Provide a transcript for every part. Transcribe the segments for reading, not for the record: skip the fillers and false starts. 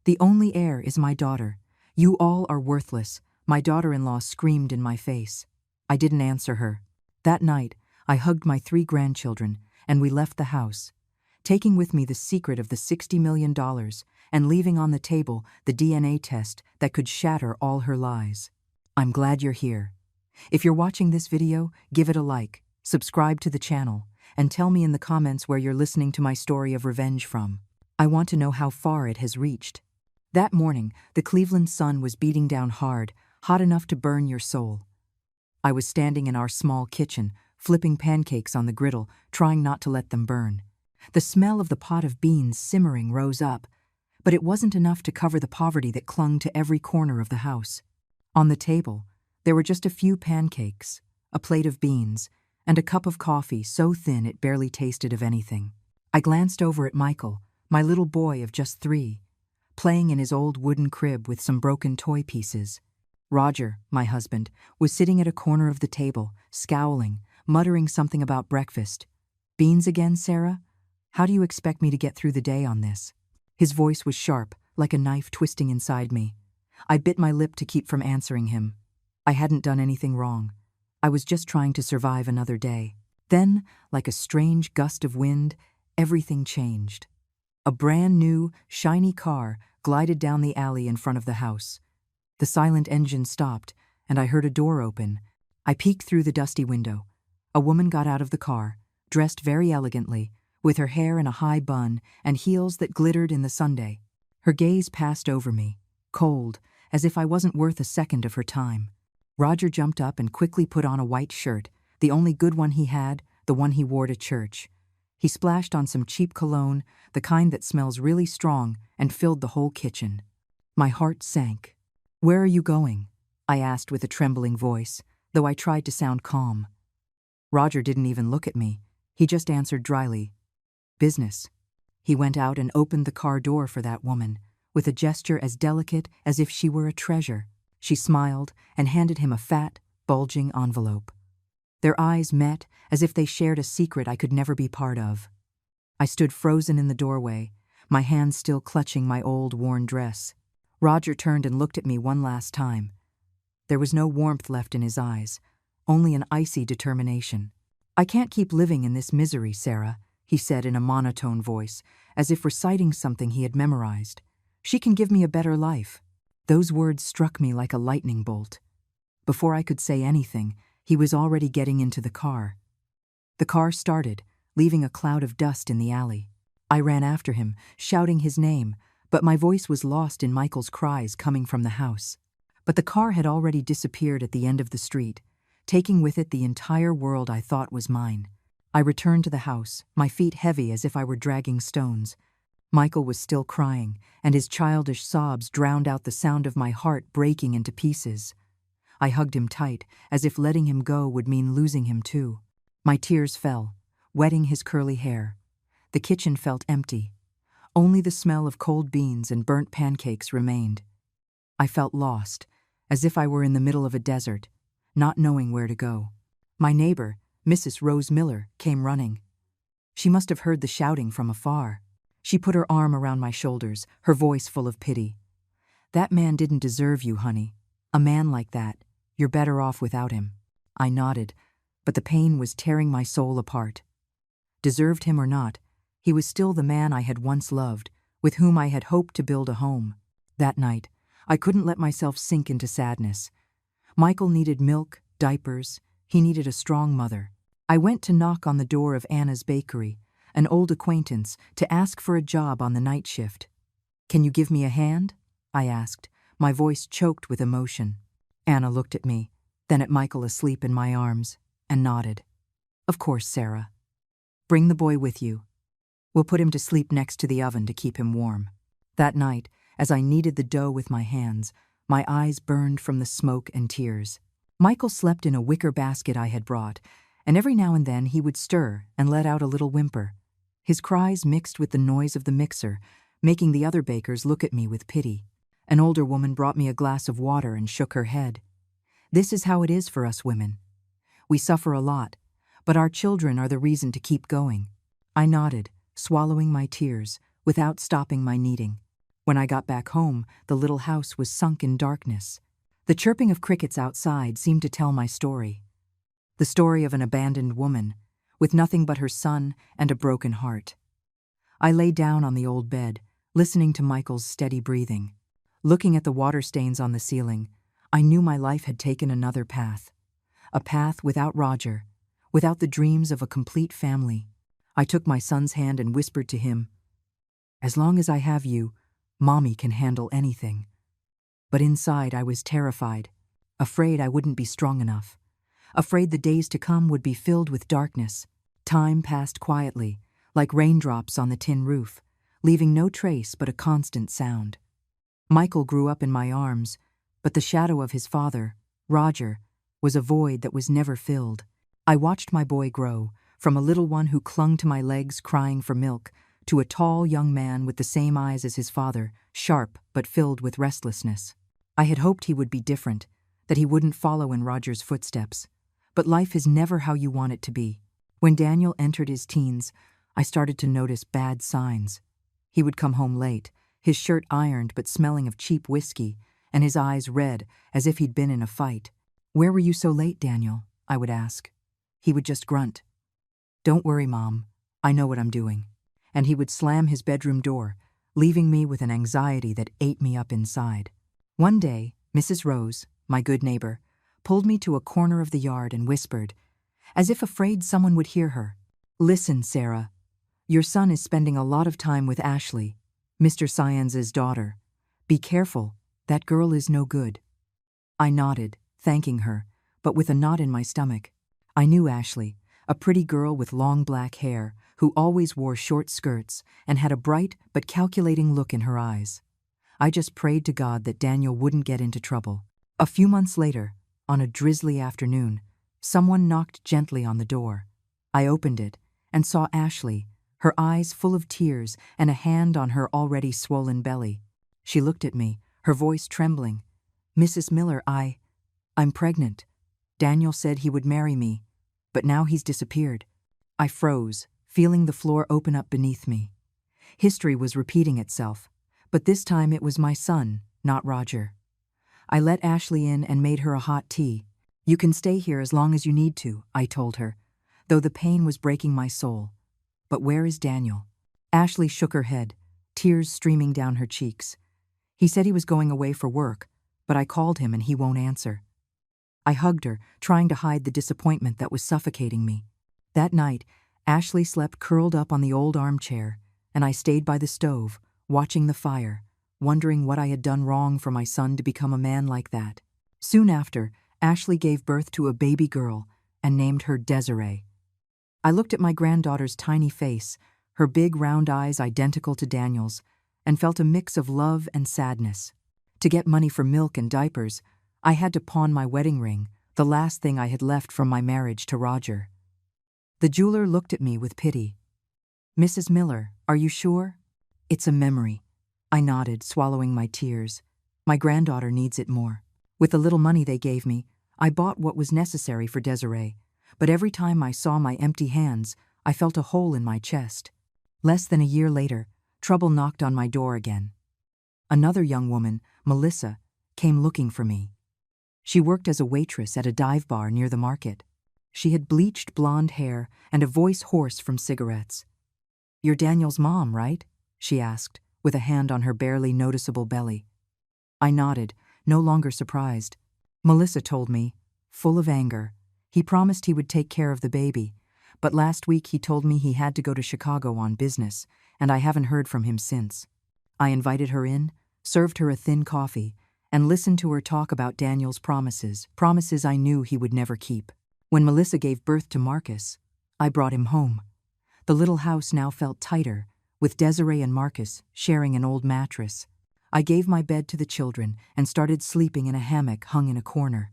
The only heir is my daughter. You all are worthless, my daughter-in-law screamed in my face. I didn't answer her. That night, I hugged my 3 grandchildren, and we left the house, taking with me the secret of the $60 million and leaving on the table the DNA test that could shatter all her lies. I'm glad you're here. If you're watching this video, give it a like, subscribe to the channel, and tell me in the comments where you're listening to my story of revenge from. I want to know how far it has reached. That morning, the Cleveland sun was beating down hard, hot enough to burn your soul. I was standing in our small kitchen, flipping pancakes on the griddle, trying not to let them burn. The smell of the pot of beans simmering rose up, but it wasn't enough to cover the poverty that clung to every corner of the house. On the table, there were just a few pancakes, a plate of beans, and a cup of coffee so thin it barely tasted of anything. I glanced over at Michael, my little boy of just 3, playing in his old wooden crib with some broken toy pieces. Roger, my husband, was sitting at a corner of the table, scowling, muttering something about breakfast. Beans again, Sarah? How do you expect me to get through the day on this? His voice was sharp, like a knife twisting inside me. I bit my lip to keep from answering him. I hadn't done anything wrong. I was just trying to survive another day. Then, like a strange gust of wind, everything changed. A brand new, shiny car glided down the alley in front of the house. The silent engine stopped, and I heard a door open. I peeked through the dusty window. A woman got out of the car, dressed very elegantly, with her hair in a high bun and heels that glittered in the sunday. Her gaze passed over me, cold, as if I wasn't worth a second of her time. Roger jumped up and quickly put on a white shirt, the only good one he had, the one he wore to church. He splashed on some cheap cologne, the kind that smells really strong, and filled the whole kitchen. My heart sank. "Where are you going?" I asked with a trembling voice, though I tried to sound calm. Roger didn't even look at me. He just answered dryly, "Business." He went out and opened the car door for that woman, with a gesture as delicate as if she were a treasure. She smiled and handed him a fat, bulging envelope. Their eyes met as if they shared a secret I could never be part of. I stood frozen in the doorway, my hands still clutching my old, worn dress. Roger turned and looked at me one last time. There was no warmth left in his eyes, only an icy determination. "I can't keep living in this misery, Sarah," he said in a monotone voice, as if reciting something he had memorized. "She can give me a better life." Those words struck me like a lightning bolt. Before I could say anything, he was already getting into the car. The car started, leaving a cloud of dust in the alley. I ran after him, shouting his name, but my voice was lost in Michael's cries coming from the house. But the car had already disappeared at the end of the street, taking with it the entire world I thought was mine. I returned to the house, my feet heavy as if I were dragging stones. Michael was still crying, and his childish sobs drowned out the sound of my heart breaking into pieces. I hugged him tight, as if letting him go would mean losing him too. My tears fell, wetting his curly hair. The kitchen felt empty. Only the smell of cold beans and burnt pancakes remained. I felt lost, as if I were in the middle of a desert, not knowing where to go. My neighbor, Mrs. Rose Miller, came running. She must have heard the shouting from afar. She put her arm around my shoulders, her voice full of pity. "That man didn't deserve you, honey. A man like that, you're better off without him." I nodded, but the pain was tearing my soul apart. Deserved him or not, he was still the man I had once loved, with whom I had hoped to build a home. That night, I couldn't let myself sink into sadness. Michael needed milk, diapers. He needed a strong mother. I went to knock on the door of Anna's bakery, an old acquaintance, to ask for a job on the night shift. "Can you give me a hand?" I asked, my voice choked with emotion. Anna looked at me, then at Michael asleep in my arms, and nodded. "Of course, Sarah. Bring the boy with you. We'll put him to sleep next to the oven to keep him warm." That night, as I kneaded the dough with my hands, my eyes burned from the smoke and tears. Michael slept in a wicker basket I had brought, and every now and then he would stir and let out a little whimper. His cries mixed with the noise of the mixer, making the other bakers look at me with pity. An older woman brought me a glass of water and shook her head. "This is how it is for us women. We suffer a lot, but our children are the reason to keep going." I nodded, swallowing my tears, without stopping my kneading. When I got back home, the little house was sunk in darkness. The chirping of crickets outside seemed to tell my story. The story of an abandoned woman, with nothing but her son and a broken heart. I lay down on the old bed, listening to Michael's steady breathing. Looking at the water stains on the ceiling, I knew my life had taken another path. A path without Roger, without the dreams of a complete family. I took my son's hand and whispered to him, "As long as I have you, Mommy can handle anything." But inside I was terrified, afraid I wouldn't be strong enough, afraid the days to come would be filled with darkness. Time passed quietly, like raindrops on the tin roof, leaving no trace but a constant sound. Michael grew up in my arms, but the shadow of his father, Roger, was a void that was never filled. I watched my boy grow, from a little one who clung to my legs crying for milk, to a tall young man with the same eyes as his father, sharp but filled with restlessness. I had hoped he would be different, that he wouldn't follow in Roger's footsteps. But life is never how you want it to be. When Daniel entered his teens, I started to notice bad signs. He would come home late, his shirt ironed but smelling of cheap whiskey, and his eyes red as if he'd been in a fight. "Where were you so late, Daniel?" I would ask. He would just grunt. "Don't worry, Mom. I know what I'm doing." And he would slam his bedroom door, leaving me with an anxiety that ate me up inside. One day, Mrs. Rose, my good neighbor, pulled me to a corner of the yard and whispered, as if afraid someone would hear her, "Listen, Sarah. Your son is spending a lot of time with Ashley, Mr. Science's daughter. Be careful, that girl is no good." I nodded, thanking her, but with a knot in my stomach. I knew Ashley, a pretty girl with long black hair, who always wore short skirts and had a bright but calculating look in her eyes. I just prayed to God that Daniel wouldn't get into trouble. A few months later, on a drizzly afternoon, someone knocked gently on the door. I opened it and saw Ashley, her eyes full of tears and a hand on her already swollen belly. She looked at me, her voice trembling. "Mrs. Miller, I'm pregnant. Daniel said he would marry me, but now he's disappeared." I froze, feeling the floor open up beneath me. History was repeating itself, but this time it was my son, not Roger. I let Ashley in and made her a hot tea. "You can stay here as long as you need to," I told her, though the pain was breaking my soul. "But where is Daniel?" Ashley shook her head, tears streaming down her cheeks. "He said he was going away for work, but I called him and he won't answer." I hugged her, trying to hide the disappointment that was suffocating me. That night, Ashley slept curled up on the old armchair, and I stayed by the stove, watching the fire, wondering what I had done wrong for my son to become a man like that. Soon after, Ashley gave birth to a baby girl and named her Desiree. I looked at my granddaughter's tiny face, her big round eyes identical to Daniel's, and felt a mix of love and sadness. To get money for milk and diapers, I had to pawn my wedding ring, the last thing I had left from my marriage to Roger. The jeweler looked at me with pity. "Mrs. Miller, are you sure?" "It's a memory." I nodded, swallowing my tears. "My granddaughter needs it more." With the little money they gave me, I bought what was necessary for Desiree, but every time I saw my empty hands, I felt a hole in my chest. Less than a year later, trouble knocked on my door again. Another young woman, Melissa, came looking for me. She worked as a waitress at a dive bar near the market. She had bleached blonde hair and a voice hoarse from cigarettes. "You're Daniel's mom, right?" she asked, with a hand on her barely noticeable belly. I nodded, no longer surprised. Melissa told me, full of anger, he promised he would take care of the baby, but last week he told me he had to go to Chicago on business, and I haven't heard from him since. I invited her in, served her a thin coffee, and listened to her talk about Daniel's promises I knew he would never keep. When Melissa gave birth to Marcus, I brought him home. The little house now felt tighter, with Desiree and Marcus sharing an old mattress. I gave my bed to the children and started sleeping in a hammock hung in a corner.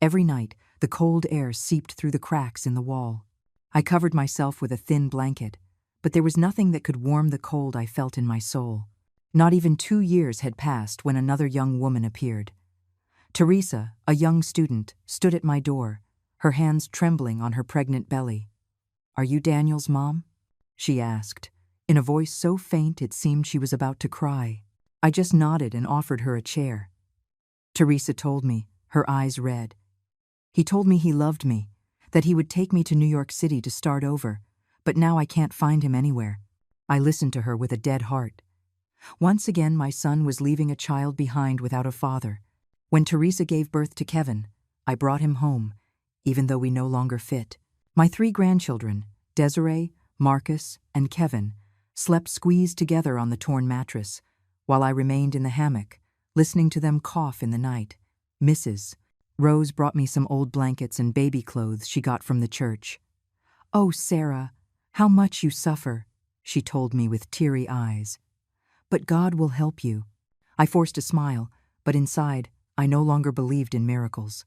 Every night, the cold air seeped through the cracks in the wall. I covered myself with a thin blanket, but there was nothing that could warm the cold I felt in my soul. Not even 2 years had passed when another young woman appeared. Teresa, a young student, stood at my door, her hands trembling on her pregnant belly. "Are you Daniel's mom?" she asked, in a voice so faint it seemed she was about to cry. I just nodded and offered her a chair. Teresa told me, her eyes red. He told me he loved me, that he would take me to New York City to start over, but now I can't find him anywhere. I listened to her with a dead heart. Once again, my son was leaving a child behind without a father. When Teresa gave birth to Kevin, I brought him home, even though we no longer fit. My 3 grandchildren, Desiree, Marcus, and Kevin, slept squeezed together on the torn mattress, while I remained in the hammock, listening to them cough in the night. Mrs. Rose brought me some old blankets and baby clothes she got from the church. "Oh, Sarah, how much you suffer," she told me with teary eyes. "But God will help you." I forced a smile, but inside, I no longer believed in miracles.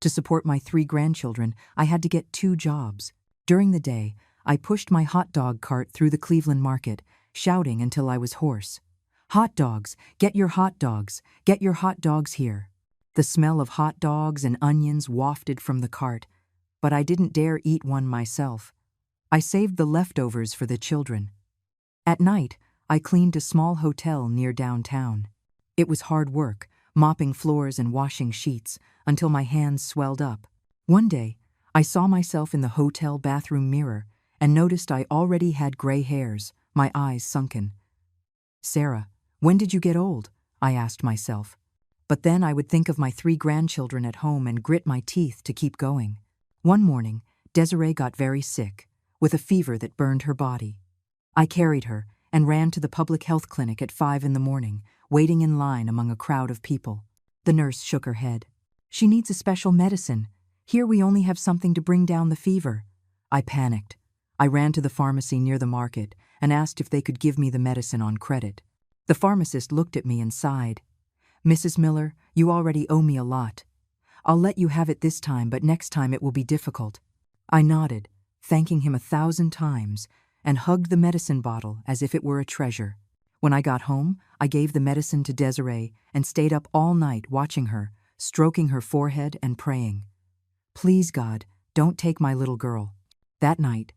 To support my 3 grandchildren, I had to get 2 jobs. During the day, I pushed my hot dog cart through the Cleveland market, shouting until I was hoarse. "Hot dogs! Get your hot dogs! Get your hot dogs here!" The smell of hot dogs and onions wafted from the cart, but I didn't dare eat one myself. I saved the leftovers for the children. At night, I cleaned a small hotel near downtown. It was hard work, mopping floors and washing sheets, until my hands swelled up. One day, I saw myself in the hotel bathroom mirror and noticed I already had gray hairs, my eyes sunken. "Sarah, when did you get old?" I asked myself. But then I would think of my 3 grandchildren at home and grit my teeth to keep going. One morning, Desiree got very sick, with a fever that burned her body. I carried her and ran to the public health clinic at 5 in the morning, waiting in line among a crowd of people. The nurse shook her head. "She needs a special medicine. Here we only have something to bring down the fever." I panicked. I ran to the pharmacy near the market and asked if they could give me the medicine on credit. The pharmacist looked at me and sighed. "Mrs. Miller, you already owe me a lot. I'll let you have it this time, but next time it will be difficult." I nodded, thanking him 1,000 times, and hugged the medicine bottle as if it were a treasure. When I got home, I gave the medicine to Desiree and stayed up all night watching her, stroking her forehead and praying. "Please, God, don't take my little girl." That night,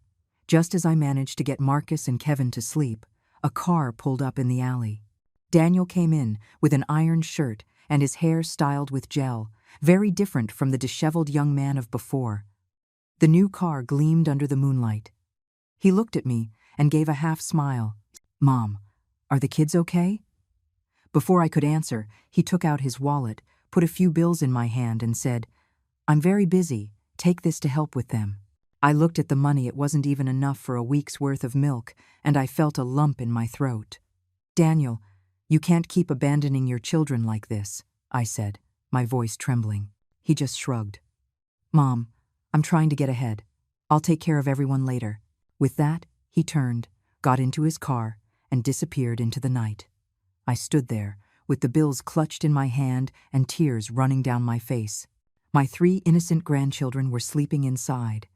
just as I managed to get Marcus and Kevin to sleep, a car pulled up in the alley. Daniel came in with an ironed shirt and his hair styled with gel, very different from the disheveled young man of before. The new car gleamed under the moonlight. He looked at me and gave a half smile. "Mom, are the kids okay?" Before I could answer, he took out his wallet, put a few bills in my hand and said, "I'm very busy. Take this to help with them." I looked at the money. It wasn't even enough for a week's worth of milk, and I felt a lump in my throat. "Daniel, you can't keep abandoning your children like this," I said, my voice trembling. He just shrugged. "Mom, I'm trying to get ahead. I'll take care of everyone later." With that, he turned, got into his car, and disappeared into the night. I stood there, with the bills clutched in my hand and tears running down my face. My 3 innocent grandchildren were sleeping inside,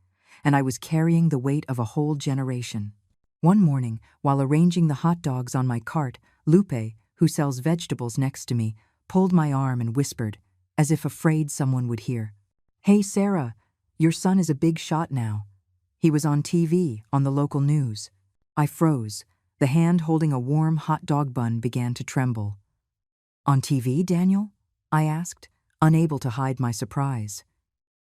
and I was carrying the weight of a whole generation. One morning, while arranging the hot dogs on my cart, Lupe, who sells vegetables next to me, pulled my arm and whispered, as if afraid someone would hear, "Hey, Sarah, your son is a big shot now. He was on TV, on the local news." I froze. The hand holding a warm hot dog bun began to tremble. "On TV, Daniel?" I asked, unable to hide my surprise.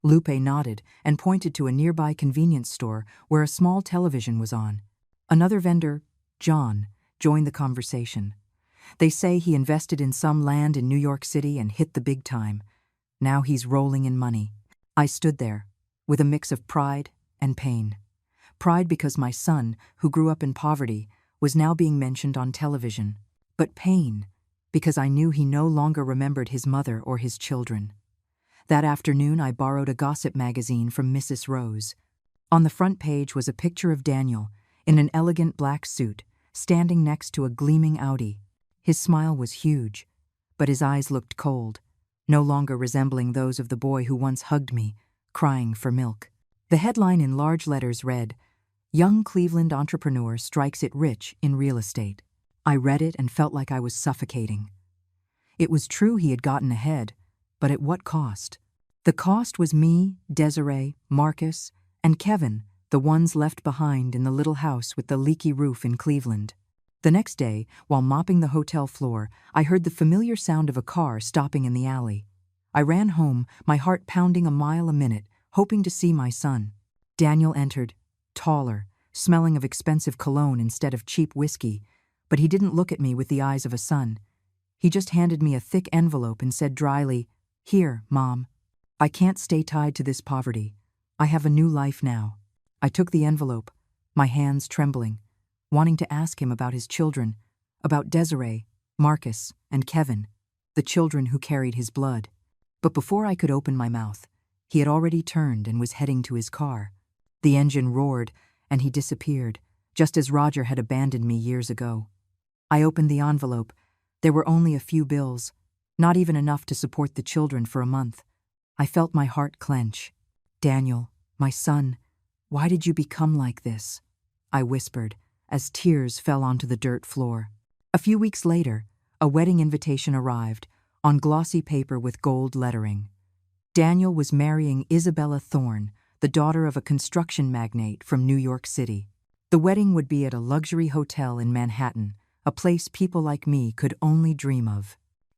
Lupe nodded and pointed to a nearby convenience store where a small television was on. Another vendor, John, joined the conversation. "They say he invested in some land in New York City and hit the big time. Now he's rolling in money." I stood there, with a mix of pride and pain. Pride because my son, who grew up in poverty, was now being mentioned on television. But pain because I knew he no longer remembered his mother or his children. That afternoon, I borrowed a gossip magazine from Mrs. Rose. On the front page was a picture of Daniel, in an elegant black suit, standing next to a gleaming Audi. His smile was huge, but his eyes looked cold, no longer resembling those of the boy who once hugged me, crying for milk. The headline in large letters read, "Young Cleveland Entrepreneur Strikes It Rich in Real Estate." I read it and felt like I was suffocating. It was true he had gotten ahead, but at what cost? The cost was me, Desiree, Marcus, and Kevin, the ones left behind in the little house with the leaky roof in Cleveland. The next day, while mopping the hotel floor, I heard the familiar sound of a car stopping in the alley. I ran home, my heart pounding a mile a minute, hoping to see my son. Daniel entered, taller, smelling of expensive cologne instead of cheap whiskey, but he didn't look at me with the eyes of a son. He just handed me a thick envelope and said dryly, "Here, Mom. I can't stay tied to this poverty. I have a new life now." I took the envelope, my hands trembling, wanting to ask him about his children, about Desiree, Marcus, and Kevin, the children who carried his blood. But before I could open my mouth, he had already turned and was heading to his car. The engine roared, and he disappeared, just as Roger had abandoned me years ago. I opened the envelope. There were only a few bills, not even enough to support the children for a month. I felt my heart clench. "Daniel, my son, why did you become like this?" I whispered, as tears fell onto the dirt floor. A few weeks later, a wedding invitation arrived, on glossy paper with gold lettering. Daniel was marrying Isabella Thorne, the daughter of a construction magnate from New York City. The wedding would be at a luxury hotel in Manhattan, a place people like me could only dream of.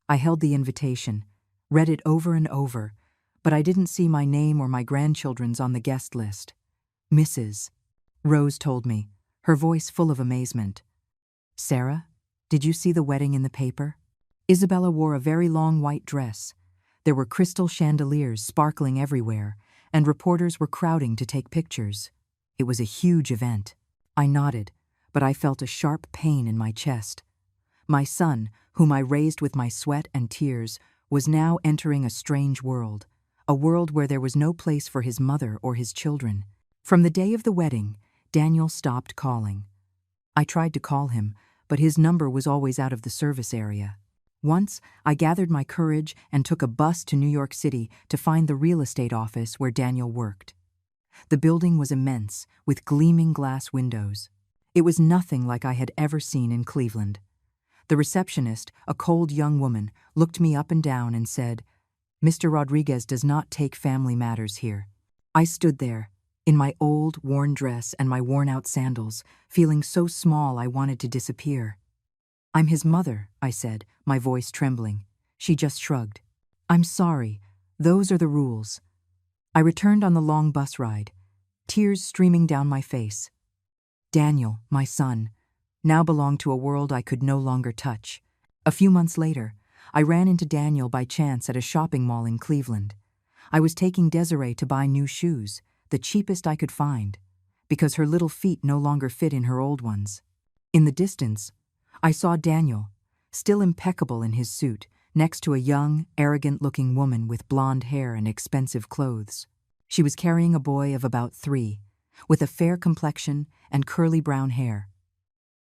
I held the invitation, read it over and over, but I didn't see my name or my grandchildren's on the guest list. "Mrs." Rose told me, her voice full of amazement. "Sarah, did you see the wedding in the paper?" Isabella wore a very long white dress. There were crystal chandeliers sparkling everywhere, and reporters were crowding to take pictures. It was a huge event. I nodded, but I felt a sharp pain in my chest. My son, whom I raised with my sweat and tears, was now entering a strange world, a world where there was no place for his mother or his children. From the day of the wedding, Daniel stopped calling. I tried to call him, but his number was always out of the service area. Once, I gathered my courage and took a bus to New York City to find the real estate office where Daniel worked. The building was immense, with gleaming glass windows. It was nothing like I had ever seen in Cleveland. The receptionist, a cold young woman, looked me up and down and said, "Mr. Rodriguez does not take family matters here." I stood there, in my old, worn dress and my worn-out sandals, feeling so small I wanted to disappear. "I'm his mother," I said, my voice trembling. She just shrugged. "I'm sorry. Those are the rules." I returned on the long bus ride, tears streaming down my face. Daniel, my son, now belonged to a world I could no longer touch. A few months later, I ran into Daniel by chance at a shopping mall in Cleveland. I was taking Desiree to buy new shoes, the cheapest I could find, because her little feet no longer fit in her old ones. In the distance, I saw Daniel, still impeccable in his suit, next to a young, arrogant-looking woman with blonde hair and expensive clothes. She was carrying a boy of about 3, with a fair complexion and curly brown hair.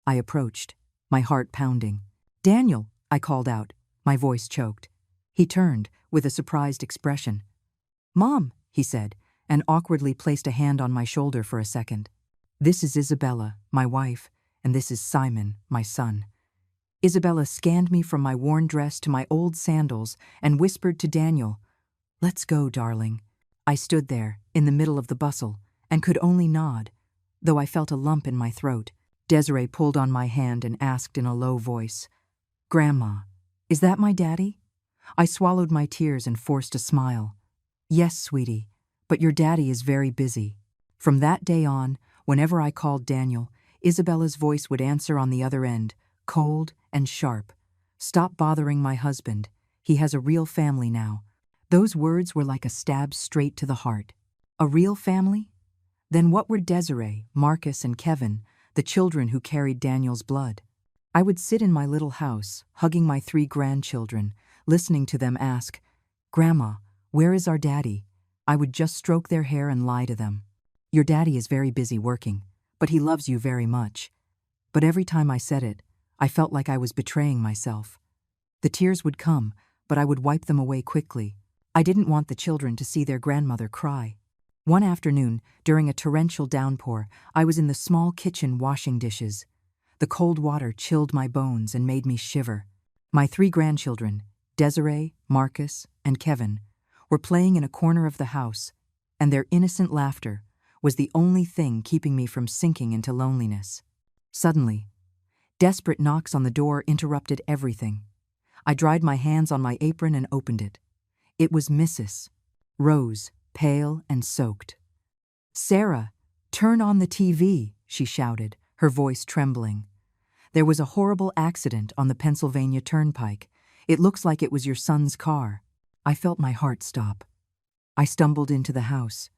I approached, my heart pounding. "Daniel," I called out, my voice choked. He turned, with a surprised expression. "Mom," he said, and awkwardly placed a hand on my shoulder for a second. "This is Isabella, my wife, and this is Simon, my son." Isabella scanned me from my worn dress to my old sandals and whispered to Daniel, "Let's go, darling." I stood there, in the middle of the bustle, and could only nod, though I felt a lump in my throat. Desiree pulled on my hand and asked in a low voice, "Grandma, is that my daddy?" I swallowed my tears and forced a smile. "Yes, sweetie, but your daddy is very busy." From that day on, whenever I called Daniel, Isabella's voice would answer on the other end, cold and sharp. "Stop bothering my husband. He has a real family now." Those words were like a stab straight to the heart. A real family? Then what were Desiree, Marcus, and Kevin, the children who carried Daniel's blood? I would sit in my little house, hugging my 3 grandchildren, listening to them ask, "Grandma, where is our daddy?" I would just stroke their hair and lie to them. "Your daddy is very busy working, but he loves you very much." But every time I said it, I felt like I was betraying myself. The tears would come, but I would wipe them away quickly. I didn't want the children to see their grandmother cry. One afternoon, during a torrential downpour, I was in the small kitchen washing dishes. The cold water chilled my bones and made me shiver. My 3 grandchildren, Desiree, Marcus, and Kevin, were playing in a corner of the house, and their innocent laughter was the only thing keeping me from sinking into loneliness. Suddenly, Desperate knocks on the door interrupted everything. I dried my hands on my apron and opened it. It was Mrs. Rose, pale and soaked. "Sarah, turn on the TV," she shouted, her voice trembling. "There was a horrible accident on the Pennsylvania Turnpike. It looks like it was your son's car." I felt my heart stop. I stumbled into the house.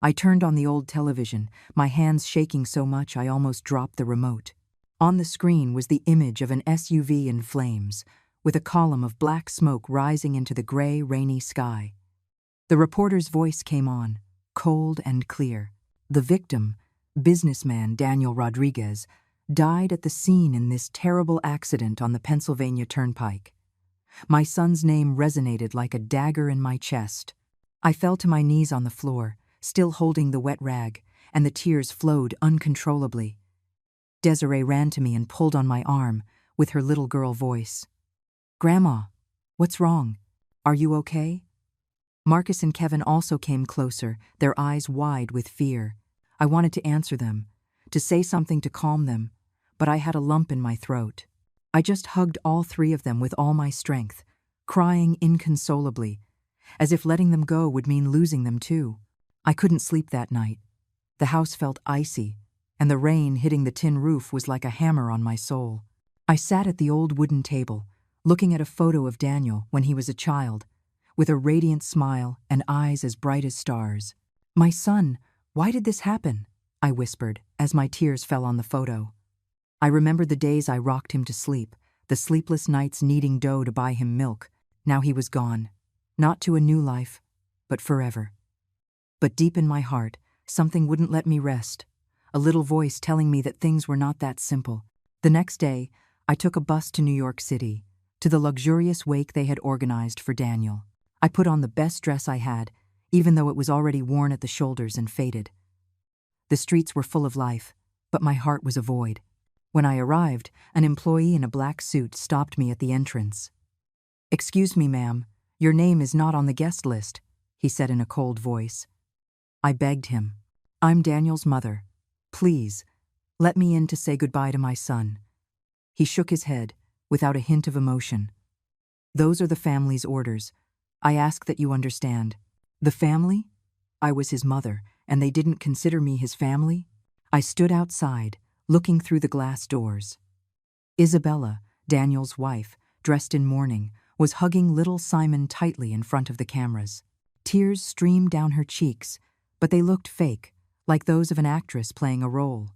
I turned on the old television, my hands shaking so much I almost dropped the remote. On the screen was the image of an SUV in flames, with a column of black smoke rising into the gray, rainy sky. The reporter's voice came on, cold and clear. The victim, businessman Daniel Rodriguez, died at the scene in this terrible accident on the Pennsylvania Turnpike. My son's name resonated like a dagger in my chest. I fell to my knees on the floor, still holding the wet rag, and the tears flowed uncontrollably. Desiree ran to me and pulled on my arm with her little girl voice. "Grandma, what's wrong? Are you okay?" Marcus and Kevin also came closer, their eyes wide with fear. I wanted to answer them, to say something to calm them, but I had a lump in my throat. I just hugged all three of them with all my strength, crying inconsolably, as if letting them go would mean losing them too. I couldn't sleep that night. The house felt icy, and the rain hitting the tin roof was like a hammer on my soul. I sat at the old wooden table, looking at a photo of Daniel when he was a child, with a radiant smile and eyes as bright as stars. "My son, why did this happen?" I whispered as my tears fell on the photo. I remembered the days I rocked him to sleep, the sleepless nights kneading dough to buy him milk. Now he was gone, not to a new life, but forever. But deep in my heart, something wouldn't let me rest, a little voice telling me that things were not that simple. The next day, I took a bus to New York City, to the luxurious wake they had organized for Daniel. I put on the best dress I had, even though it was already worn at the shoulders and faded. The streets were full of life, but my heart was a void. When I arrived, an employee in a black suit stopped me at the entrance. "Excuse me, ma'am, your name is not on the guest list," he said in a cold voice. I begged him. "I'm Daniel's mother. Please, let me in to say goodbye to my son." He shook his head, without a hint of emotion. "Those are the family's orders. I ask that you understand." "The family?" I was his mother, and they didn't consider me his family? I stood outside, looking through the glass doors. Isabella, Daniel's wife, dressed in mourning, was hugging little Simon tightly in front of the cameras. Tears streamed down her cheeks, but they looked fake, like those of an actress playing a role.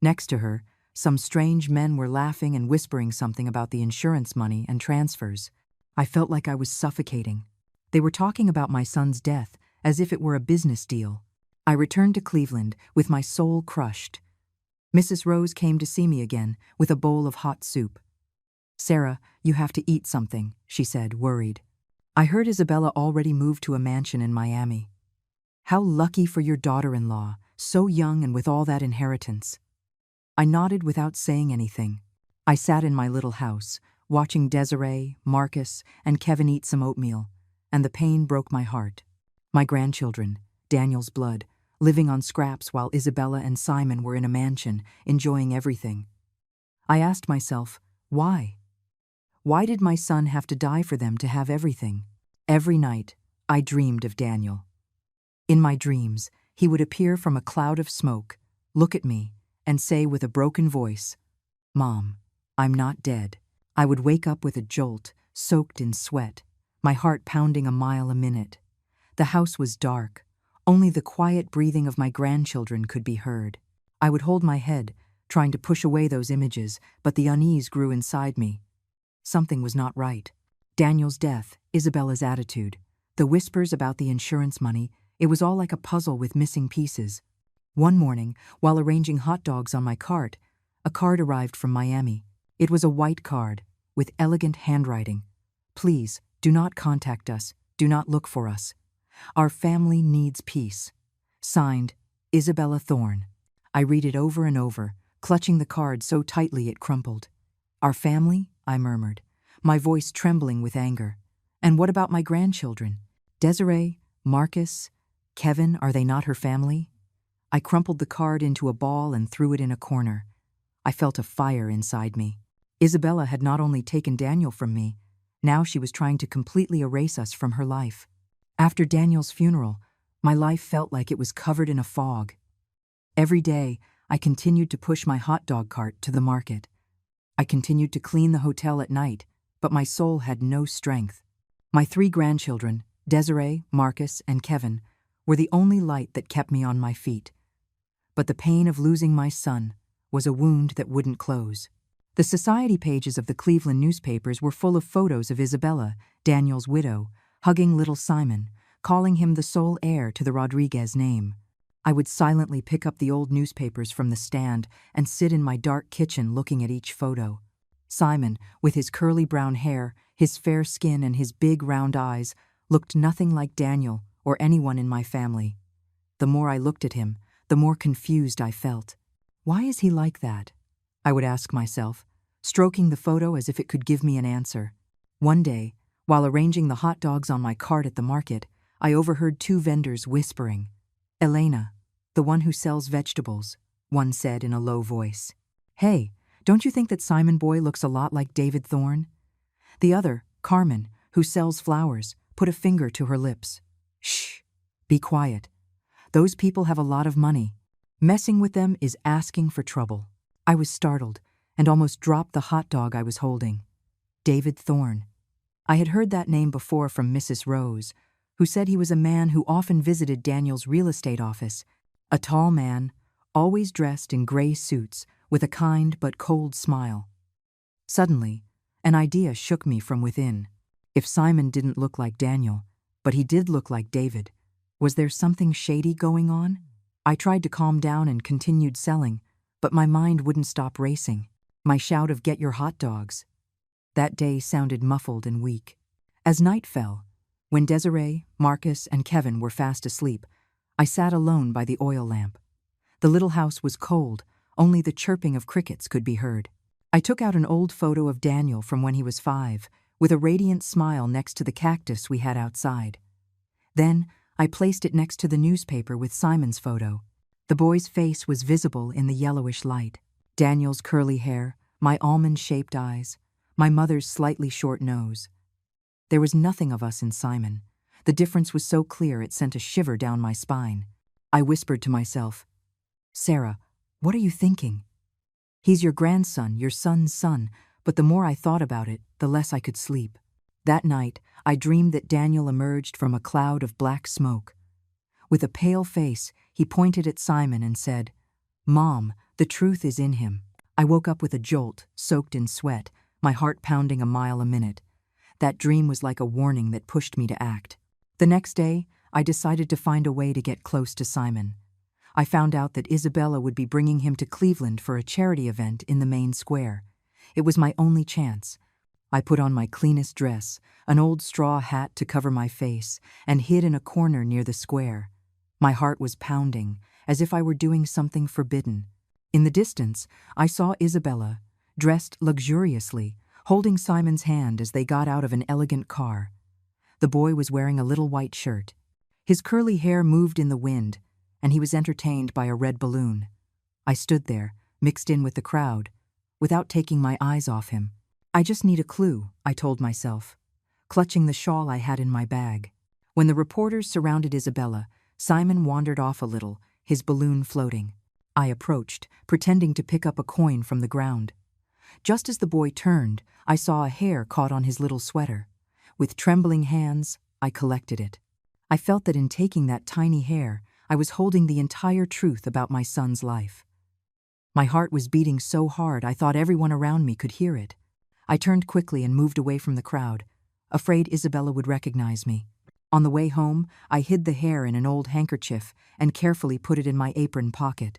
Next to her, some strange men were laughing and whispering something about the insurance money and transfers. I felt like I was suffocating. They were talking about my son's death as if it were a business deal. I returned to Cleveland with my soul crushed. Mrs. Rose came to see me again with a bowl of hot soup. "Sarah, you have to eat something," she said, worried. "I heard Isabella already moved to a mansion in Miami." "How lucky for your daughter-in-law, so young and with all that inheritance." I nodded without saying anything. I sat in my little house, watching Desiree, Marcus, and Kevin eat some oatmeal, and the pain broke my heart. My grandchildren, Daniel's blood, living on scraps while Isabella and Simon were in a mansion, enjoying everything. I asked myself, why? Why did my son have to die for them to have everything? Every night, I dreamed of Daniel. In my dreams, he would appear from a cloud of smoke, look at me, and say with a broken voice, "Mom, I'm not dead." I would wake up with a jolt, soaked in sweat, my heart pounding a mile a minute. The house was dark. Only the quiet breathing of my grandchildren could be heard. I would hold my head, trying to push away those images, but the unease grew inside me. Something was not right. Daniel's death, Isabella's attitude, the whispers about the insurance money, it was all like a puzzle with missing pieces. One morning, while arranging hot dogs on my cart, a card arrived from Miami. It was a white card, with elegant handwriting. "Please, do not contact us. Do not look for us. Our family needs peace." Signed, Isabella Thorne. I read it over and over, clutching the card so tightly it crumpled. "Our family?" I murmured, my voice trembling with anger. "And what about my grandchildren? Desiree, Marcus, Kevin, are they not her family?" I crumpled the card into a ball and threw it in a corner. I felt a fire inside me. Isabella had not only taken Daniel from me, now she was trying to completely erase us from her life. After Daniel's funeral, my life felt like it was covered in a fog. Every day, I continued to push my hot dog cart to the market. I continued to clean the hotel at night, but my soul had no strength. My 3 grandchildren, Desiree, Marcus, and Kevin, were the only light that kept me on my feet. But the pain of losing my son was a wound that wouldn't close. The society pages of the Cleveland newspapers were full of photos of Isabella, Daniel's widow, hugging little Simon, calling him the sole heir to the Rodriguez name. I would silently pick up the old newspapers from the stand and sit in my dark kitchen looking at each photo. Simon, with his curly brown hair, his fair skin, and his big round eyes, looked nothing like Daniel or anyone in my family. The more I looked at him, the more confused I felt. Why is he like that? I would ask myself, stroking the photo as if it could give me an answer. One day, while arranging the hot dogs on my cart at the market, I overheard 2 vendors whispering. "Elena, the one who sells vegetables," one said in a low voice. "Hey, don't you think that Simon boy looks a lot like David Thorne?" The other, Carmen, who sells flowers, put a finger to her lips. "Shh, be quiet. Those people have a lot of money. Messing with them is asking for trouble." I was startled and almost dropped the hot dog I was holding. David Thorne. I had heard that name before from Mrs. Rose, who said he was a man who often visited Daniel's real estate office, a tall man, always dressed in gray suits, with a kind but cold smile. Suddenly, an idea shook me from within. If Simon didn't look like Daniel, but he did look like David, was there something shady going on? I tried to calm down and continued selling, but my mind wouldn't stop racing. My shout of "Get your hot dogs!" that day sounded muffled and weak. As night fell, when Desiree, Marcus, and Kevin were fast asleep, I sat alone by the oil lamp. The little house was cold, only the chirping of crickets could be heard. I took out an old photo of Daniel from when he was 5, with a radiant smile next to the cactus we had outside. Then, I placed it next to the newspaper with Simon's photo. The boy's face was visible in the yellowish light. Daniel's curly hair, my almond-shaped eyes, my mother's slightly short nose. There was nothing of us in Simon. The difference was so clear it sent a shiver down my spine. I whispered to myself, "Sarah, what are you thinking? He's your grandson, your son's son," but the more I thought about it, the less I could sleep. That night, I dreamed that Daniel emerged from a cloud of black smoke. With a pale face, he pointed at Simon and said, "Mom, the truth is in him." I woke up with a jolt, soaked in sweat, my heart pounding a mile a minute. That dream was like a warning that pushed me to act. The next day, I decided to find a way to get close to Simon. I found out that Isabella would be bringing him to Cleveland for a charity event in the main square. It was my only chance. I put on my cleanest dress, an old straw hat to cover my face, and hid in a corner near the square. My heart was pounding, as if I were doing something forbidden. In the distance, I saw Isabella, dressed luxuriously, holding Simon's hand as they got out of an elegant car. The boy was wearing a little white shirt. His curly hair moved in the wind, and he was entertained by a red balloon. I stood there, mixed in with the crowd, without taking my eyes off him. "I just need a clue," I told myself, clutching the shawl I had in my bag. When the reporters surrounded Isabella, Simon wandered off a little, his balloon floating. I approached, pretending to pick up a coin from the ground. Just as the boy turned, I saw a hair caught on his little sweater. With trembling hands, I collected it. I felt that in taking that tiny hair, I was holding the entire truth about my son's life. My heart was beating so hard I thought everyone around me could hear it. I turned quickly and moved away from the crowd, afraid Isabella would recognize me. On the way home, I hid the hair in an old handkerchief and carefully put it in my apron pocket.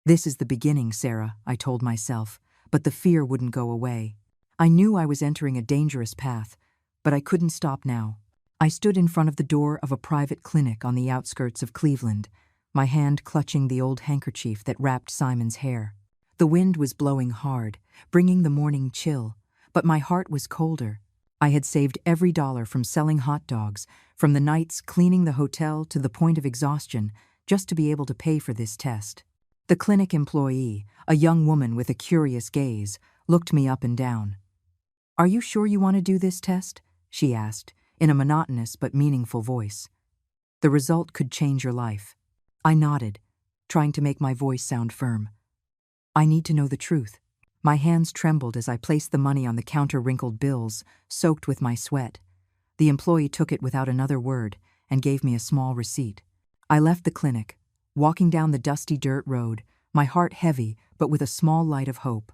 "This is the beginning, Sarah," I told myself, but the fear wouldn't go away. I knew I was entering a dangerous path, but I couldn't stop now. I stood in front of the door of a private clinic on the outskirts of Cleveland, my hand clutching the old handkerchief that wrapped Simon's hair. The wind was blowing hard, bringing the morning chill, but my heart was colder. I had saved every dollar from selling hot dogs, from the nights cleaning the hotel to the point of exhaustion, just to be able to pay for this test. The clinic employee, a young woman with a curious gaze, looked me up and down. "Are you sure you want to do this test?" she asked, in a monotonous but meaningful voice. "The result could change your life." I nodded, trying to make my voice sound firm. "I need to know the truth." My hands trembled as I placed the money on the counter, wrinkled bills, soaked with my sweat. The employee took it without another word and gave me a small receipt. I left the clinic, walking down the dusty dirt road, my heart heavy but with a small light of hope.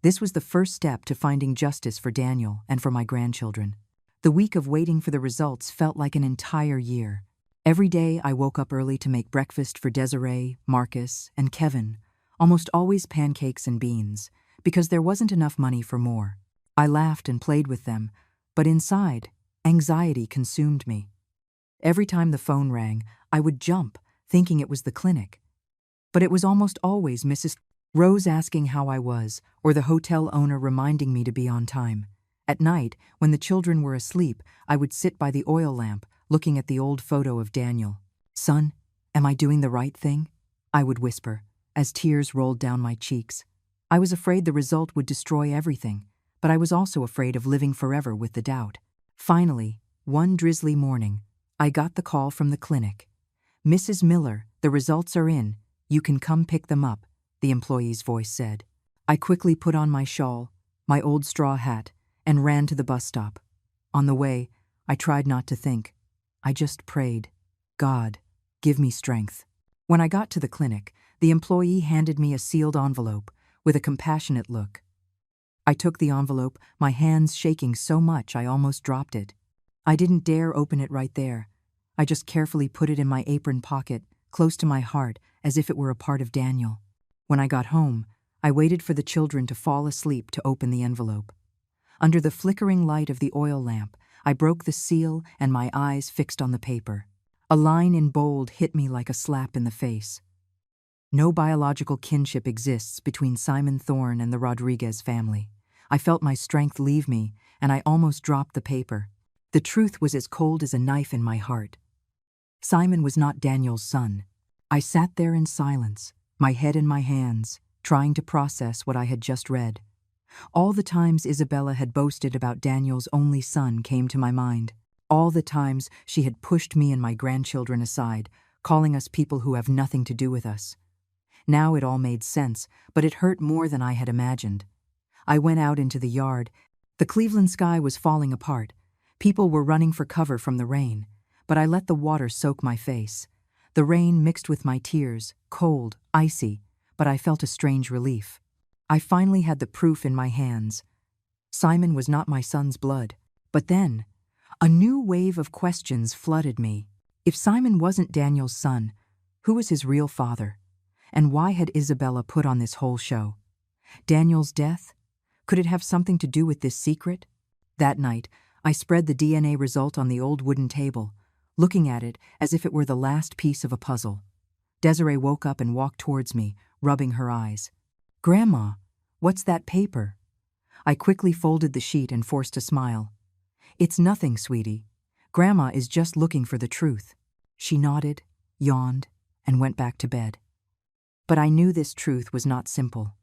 This was the first step to finding justice for Daniel and for my grandchildren. The week of waiting for the results felt like an entire year. Every day I woke up early to make breakfast for Desiree, Marcus, and Kevin, almost always pancakes and beans, because there wasn't enough money for more. I laughed and played with them, but inside, anxiety consumed me. Every time the phone rang, I would jump, thinking it was the clinic. But it was almost always Mrs. Rose asking how I was, or the hotel owner reminding me to be on time. At night, when the children were asleep, I would sit by the oil lamp, looking at the old photo of Daniel. "Son, am I doing the right thing?" I would whisper, as tears rolled down my cheeks. I was afraid the result would destroy everything, but I was also afraid of living forever with the doubt. Finally, one drizzly morning, I got the call from the clinic. "Mrs. Miller, the results are in. You can come pick them up," the employee's voice said. I quickly put on my shawl, my old straw hat, and ran to the bus stop. On the way, I tried not to think. I just prayed, "God, give me strength." When I got to the clinic, the employee handed me a sealed envelope with a compassionate look. I took the envelope, my hands shaking so much I almost dropped it. I didn't dare open it right there. I just carefully put it in my apron pocket, close to my heart, as if it were a part of Daniel. When I got home, I waited for the children to fall asleep to open the envelope. Under the flickering light of the oil lamp, I broke the seal and my eyes fixed on the paper. A line in bold hit me like a slap in the face. No biological kinship exists between Simon Thorne and the Rodriguez family. I felt my strength leave me, and I almost dropped the paper. The truth was as cold as a knife in my heart. Simon was not Daniel's son. I sat there in silence, my head in my hands, trying to process what I had just read. All the times Isabella had boasted about Daniel's only son came to my mind. All the times she had pushed me and my grandchildren aside, calling us people who have nothing to do with us. Now it all made sense, but it hurt more than I had imagined. I went out into the yard. The Cleveland sky was falling apart. People were running for cover from the rain, but I let the water soak my face. The rain mixed with my tears, cold, icy, but I felt a strange relief. I finally had the proof in my hands. Simon was not my son's blood. But then, a new wave of questions flooded me. If Simon wasn't Daniel's son, who was his real father? And why had Isabella put on this whole show? Daniel's death? Could it have something to do with this secret? That night, I spread the DNA result on the old wooden table, looking at it as if it were the last piece of a puzzle. Desiree woke up and walked towards me, rubbing her eyes. "Grandma, what's that paper?" I quickly folded the sheet and forced a smile. "It's nothing, sweetie. Grandma is just looking for the truth." She nodded, yawned, and went back to bed. But I knew this truth was not simple.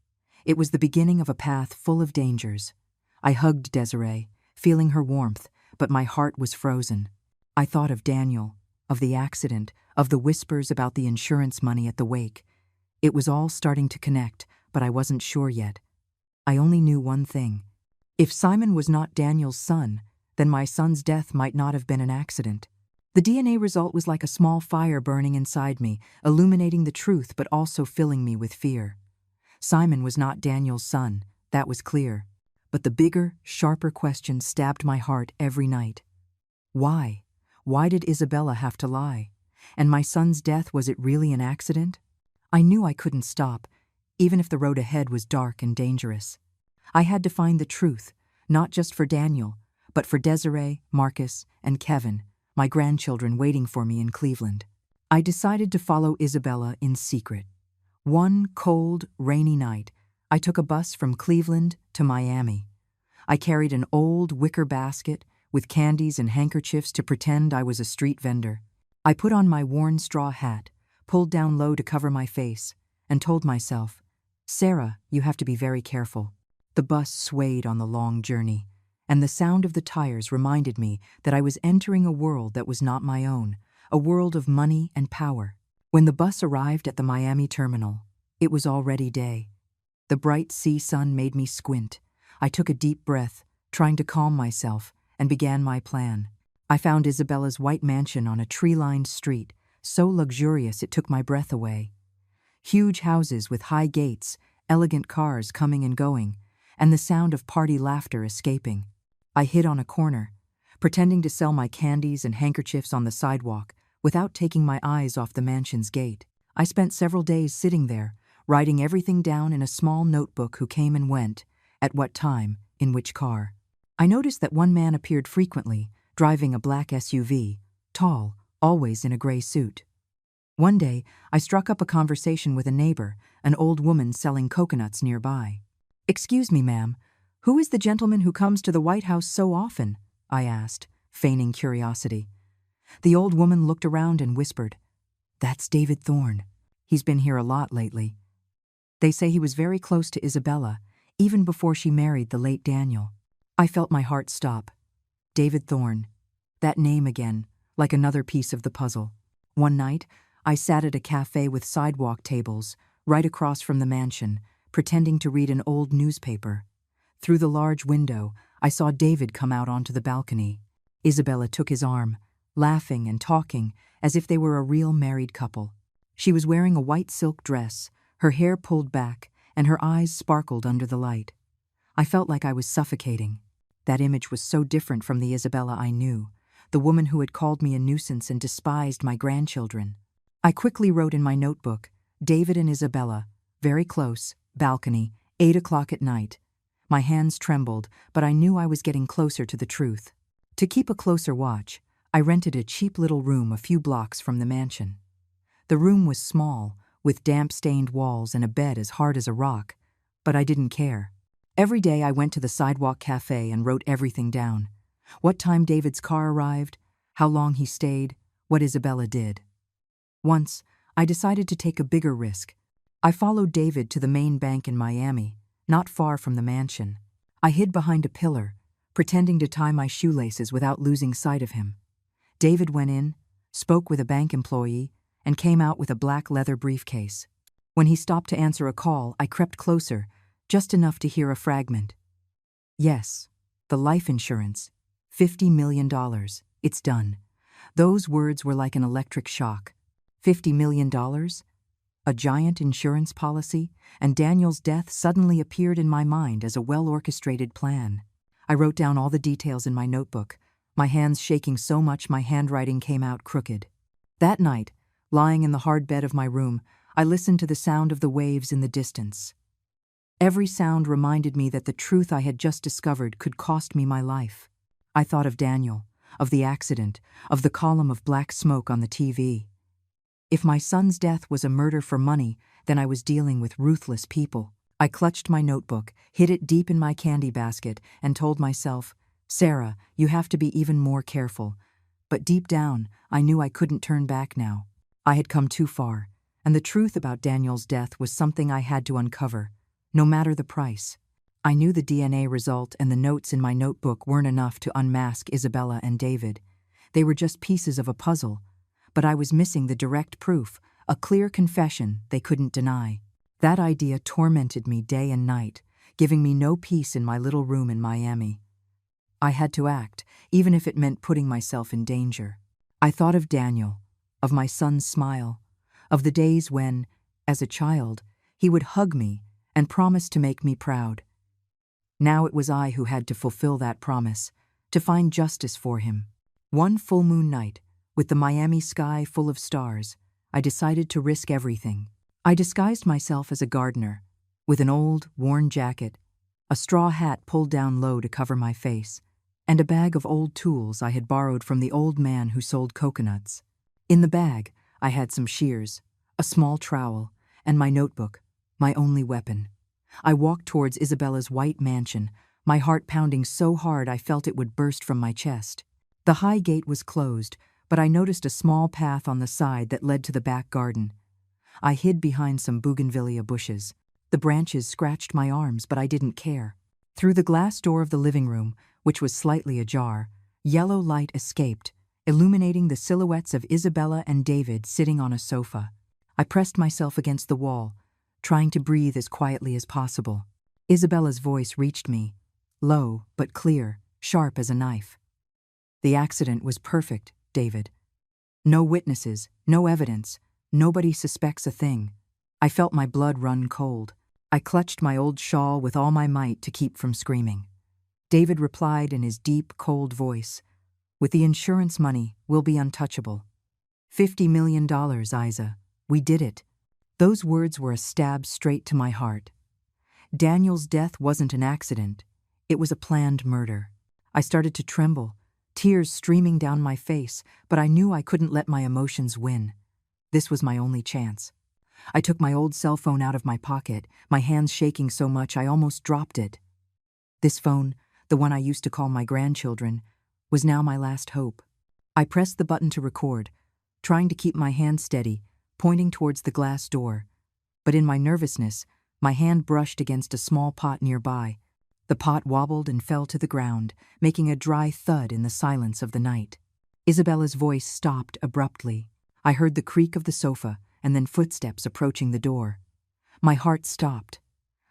It was the beginning of a path full of dangers. I hugged Desiree, feeling her warmth, but my heart was frozen. I thought of Daniel, of the accident, of the whispers about the insurance money at the wake. It was all starting to connect, but I wasn't sure yet. I only knew one thing. If Simon was not Daniel's son, then my son's death might not have been an accident. The DNA result was like a small fire burning inside me, illuminating the truth but also filling me with fear. Simon was not Daniel's son, that was clear. But the bigger, sharper question stabbed my heart every night. Why? Why did Isabella have to lie? And my son's death, was it really an accident? I knew I couldn't stop, even if the road ahead was dark and dangerous. I had to find the truth, not just for Daniel, but for Desiree, Marcus, and Kevin, my grandchildren waiting for me in Cleveland. I decided to follow Isabella in secret. One cold, rainy night, I took a bus from Cleveland to Miami. I carried an old wicker basket with candies and handkerchiefs to pretend I was a street vendor. I put on my worn straw hat, pulled down low to cover my face, and told myself, Sarah, you have to be very careful. The bus swayed on the long journey, and the sound of the tires reminded me that I was entering a world that was not my own, a world of money and power. When the bus arrived at the Miami terminal, it was already day. The bright sea sun made me squint. I took a deep breath, trying to calm myself, and began my plan. I found Isabella's white mansion on a tree-lined street, so luxurious it took my breath away. Huge houses with high gates, elegant cars coming and going, and the sound of party laughter escaping. I hid on a corner, pretending to sell my candies and handkerchiefs on the sidewalk without taking my eyes off the mansion's gate. I spent several days sitting there, writing everything down in a small notebook: who came and went, at what time, in which car. I noticed that one man appeared frequently, driving a black SUV, tall, always in a gray suit. One day, I struck up a conversation with a neighbor, an old woman selling coconuts nearby. "Excuse me, ma'am, who is the gentleman who comes to the White House so often?" I asked, feigning curiosity. The old woman looked around and whispered, "That's David Thorne. He's been here a lot lately. They say he was very close to Isabella, even before she married the late Daniel." I felt my heart stop. David Thorne. That name again, like another piece of the puzzle. One night, I sat at a cafe with sidewalk tables, right across from the mansion, pretending to read an old newspaper. Through the large window, I saw David come out onto the balcony. Isabella took his arm, laughing and talking as if they were a real married couple. She was wearing a white silk dress, her hair pulled back, and her eyes sparkled under the light. I felt like I was suffocating. That image was so different from the Isabella I knew, the woman who had called me a nuisance and despised my grandchildren. I quickly wrote in my notebook, "David and Isabella, very close, balcony, 8 o'clock at night." My hands trembled, but I knew I was getting closer to the truth. To keep a closer watch, I rented a cheap little room a few blocks from the mansion. The room was small, with damp-stained walls and a bed as hard as a rock, but I didn't care. Every day I went to the sidewalk cafe and wrote everything down. What time David's car arrived, how long he stayed, what Isabella did. Once, I decided to take a bigger risk. I followed David to the main bank in Miami, not far from the mansion. I hid behind a pillar, pretending to tie my shoelaces without losing sight of him. David went in, spoke with a bank employee, and came out with a black leather briefcase. When he stopped to answer a call, I crept closer, just enough to hear a fragment. "Yes, the life insurance, $50 million, it's done." Those words were like an electric shock. $50 million? A giant insurance policy, and Daniel's death suddenly appeared in my mind as a well-orchestrated plan. I wrote down all the details in my notebook, my hands shaking so much my handwriting came out crooked. That night, lying in the hard bed of my room, I listened to the sound of the waves in the distance. Every sound reminded me that the truth I had just discovered could cost me my life. I thought of Daniel, of the accident, of the column of black smoke on the TV. If my son's death was a murder for money, then I was dealing with ruthless people. I clutched my notebook, hid it deep in my candy basket, and told myself, "Sarah, you have to be even more careful." But deep down, I knew I couldn't turn back now. I had come too far, and the truth about Daniel's death was something I had to uncover, no matter the price. I knew the DNA result and the notes in my notebook weren't enough to unmask Isabella and David. They were just pieces of a puzzle, but I was missing the direct proof, a clear confession they couldn't deny. That idea tormented me day and night, giving me no peace in my little room in Miami. I had to act, even if it meant putting myself in danger. I thought of Daniel, of my son's smile, of the days when, as a child, he would hug me and promise to make me proud. Now it was I who had to fulfill that promise, to find justice for him. One full moon night, with the Miami sky full of stars, I decided to risk everything. I disguised myself as a gardener, with an old, worn jacket, a straw hat pulled down low to cover my face, and a bag of old tools I had borrowed from the old man who sold coconuts. In the bag, I had some shears, a small trowel, and my notebook, my only weapon. I walked towards Isabella's white mansion, my heart pounding so hard I felt it would burst from my chest. The high gate was closed, but I noticed a small path on the side that led to the back garden. I hid behind some bougainvillea bushes. The branches scratched my arms, but I didn't care. Through the glass door of the living room, which was slightly ajar, yellow light escaped, illuminating the silhouettes of Isabella and David sitting on a sofa. I pressed myself against the wall, trying to breathe as quietly as possible. Isabella's voice reached me, low but clear, sharp as a knife. "The accident was perfect, David. No witnesses, no evidence, nobody suspects a thing." I felt my blood run cold. I clutched my old shawl with all my might to keep from screaming. David replied in his deep, cold voice, "With the insurance money, we'll be untouchable. $50 million, Isa. We did it." Those words were a stab straight to my heart. Daniel's death wasn't an accident. It was a planned murder. I started to tremble, tears streaming down my face, but I knew I couldn't let my emotions win. This was my only chance. I took my old cell phone out of my pocket, my hands shaking so much I almost dropped it. This phone, the one I used to call my grandchildren, was now my last hope. I pressed the button to record, trying to keep my hand steady, pointing towards the glass door. But in my nervousness, my hand brushed against a small pot nearby. The pot wobbled and fell to the ground, making a dry thud in the silence of the night. Isabella's voice stopped abruptly. I heard the creak of the sofa, and then footsteps approaching the door. My heart stopped.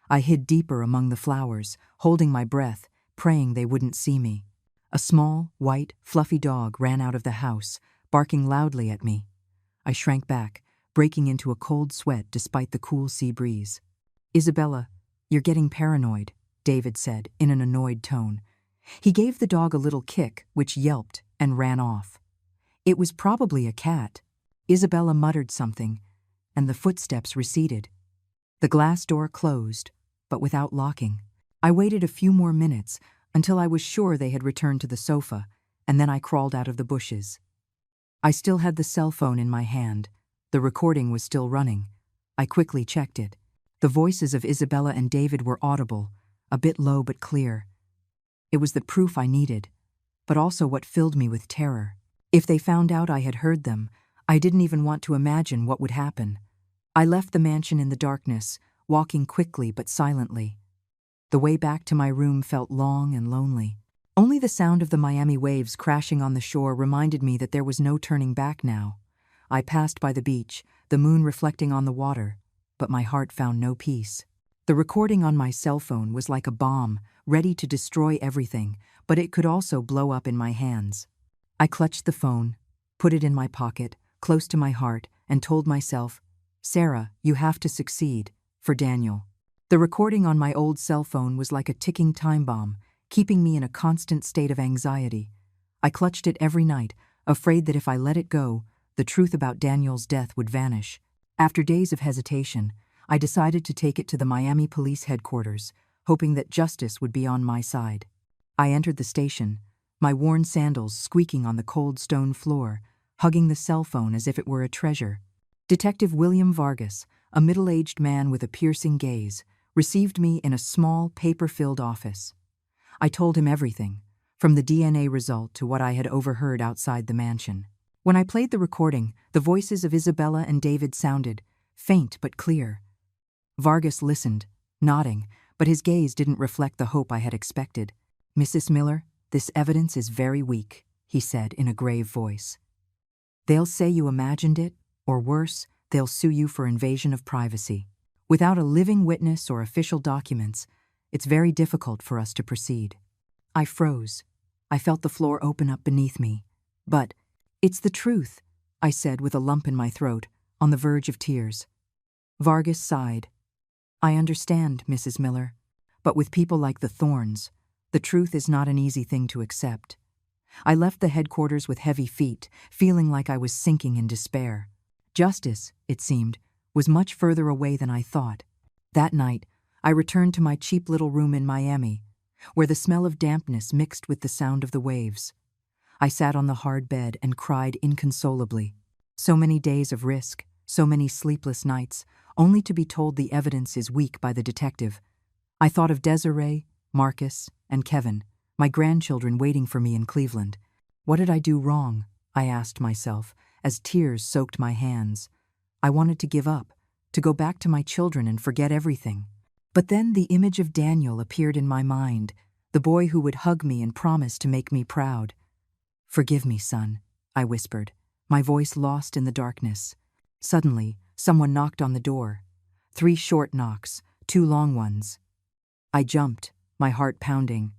I hid deeper among the flowers, holding my breath, praying they wouldn't see me. A small, white, fluffy dog ran out of the house, barking loudly at me. I shrank back, breaking into a cold sweat despite the cool sea breeze. "Isabella, you're getting paranoid," David said in an annoyed tone. He gave the dog a little kick, which yelped and ran off. It was probably a cat. Isabella muttered something, and the footsteps receded. The glass door closed, but without locking. I waited a few more minutes until I was sure they had returned to the sofa, and then I crawled out of the bushes. I still had the cell phone in my hand. The recording was still running. I quickly checked it. The voices of Isabella and David were audible, a bit low but clear. It was the proof I needed, but also what filled me with terror. If they found out I had heard them, I didn't even want to imagine what would happen. I left the mansion in the darkness, walking quickly but silently. The way back to my room felt long and lonely. Only the sound of the Miami waves crashing on the shore reminded me that there was no turning back now. I passed by the beach, the moon reflecting on the water, but my heart found no peace. The recording on my cell phone was like a bomb, ready to destroy everything, but it could also blow up in my hands. I clutched the phone, put it in my pocket, close to my heart, and told myself, "Sarah, you have to succeed, for Daniel." The recording on my old cell phone was like a ticking time bomb, keeping me in a constant state of anxiety. I clutched it every night, afraid that if I let it go, the truth about Daniel's death would vanish. After days of hesitation, I decided to take it to the Miami police headquarters, hoping that justice would be on my side. I entered the station, my worn sandals squeaking on the cold stone floor, hugging the cell phone as if it were a treasure. Detective William Vargas, a middle-aged man with a piercing gaze, received me in a small, paper-filled office. I told him everything, from the DNA result to what I had overheard outside the mansion. When I played the recording, the voices of Isabella and David sounded, faint but clear. Vargas listened, nodding, but his gaze didn't reflect the hope I had expected. "Mrs. Miller, this evidence is very weak," he said in a grave voice. "They'll say you imagined it, or worse, they'll sue you for invasion of privacy. Without a living witness or official documents, it's very difficult for us to proceed." I froze. I felt the floor open up beneath me. "But it's the truth," I said with a lump in my throat, on the verge of tears. Vargas sighed. "I understand, Mrs. Miller, but with people like the Thorns, the truth is not an easy thing to accept." I left the headquarters with heavy feet, feeling like I was sinking in despair. Justice, it seemed, was much further away than I thought. That night, I returned to my cheap little room in Miami, where the smell of dampness mixed with the sound of the waves. I sat on the hard bed and cried inconsolably. So many days of risk, so many sleepless nights, only to be told the evidence is weak by the detective. I thought of Desiree, Marcus, and Kevin, my grandchildren waiting for me in Cleveland. What did I do wrong? I asked myself, as tears soaked my hands. I wanted to give up, to go back to my children and forget everything. But then the image of Daniel appeared in my mind, the boy who would hug me and promise to make me proud. "Forgive me, son," I whispered, my voice lost in the darkness. Suddenly, someone knocked on the door. 3 short knocks, 2 long ones. I jumped, my heart pounding.